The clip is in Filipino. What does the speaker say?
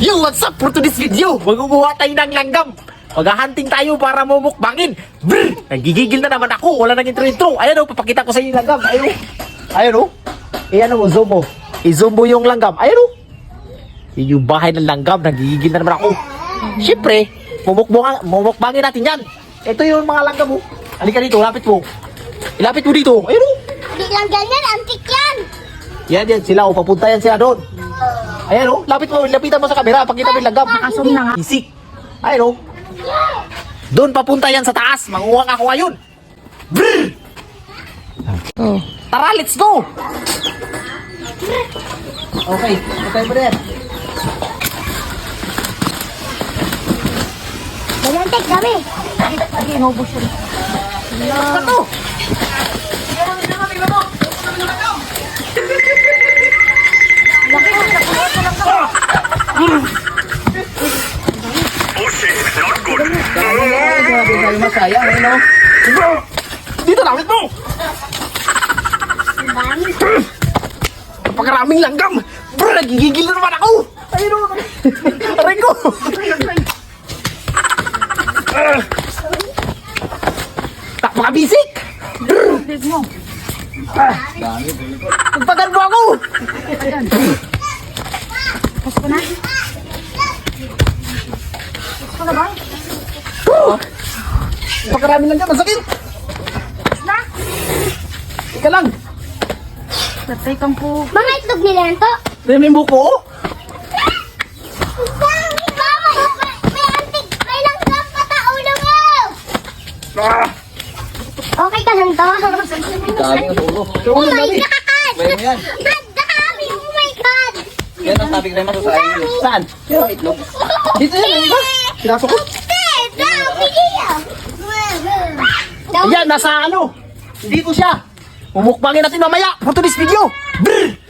Yo, what's up for today's video? Magkukuha tayo ng langgam. Maghahunting tayo para mumukbangin. Brr! Nagigigil na naman ako. Wala nang intro-intro. Ayan o, papakita ko sa inyo yung langgam. Ayan o. Ayan o. Ayan o, zoom mo. I-zoom mo yung langgam. Ayan o. Yun yung bahay ng langgam. Nagigigil na naman ako. Siyempre, mumukbangin natin yan. Ito yung mga langgam mo. Halika dito, lapit mo. Ilapit mo dito. Ayan o. Hindi lang ganyan, antik yan. Yan, sila o. Papunta yan sila doon. Ayan o, lapitan mo sa camera, pakita mo yung langgam. Nakasum na nga. Isik. Ayan o. Doon papunta yan sa taas. Manguha ako ngayon. Brrr! Oh. Tara, let's go! Okay, okay mo rin. Mayantik kami. Lagi, inubos yun. Ano to? Laki, nakuha ko lang kami. Grabe tayo masaya, ano? Dito, lapit mo! Napakaraming langgam! Bro, nagigigil na naman ako! Ayun o! Aray ko! Napakabisik! Tig mo. Pagpagan mo ako! Tapos ko na. Tapos ko na ba? Napakaraming langgam, masakit! Tapos na. Ika lang! Tatay kang po. Mga itlog nila yan to. Tignan mo yung buko, oh! May antik, may langgam pataulo mo. Ah! Okay ka lang to. Dami ang ulo. Oh my God! Bayan mo yan. Ang dami! Oh my God! Yan ang sabi ko rin sa inyo. Saan? Yung itlog. Dito yan, ano ba? Pinasok ko? Dami niya! Ayan, nasa ano? Dito siya. Mumukbangin natin mamaya for today's video. Brr!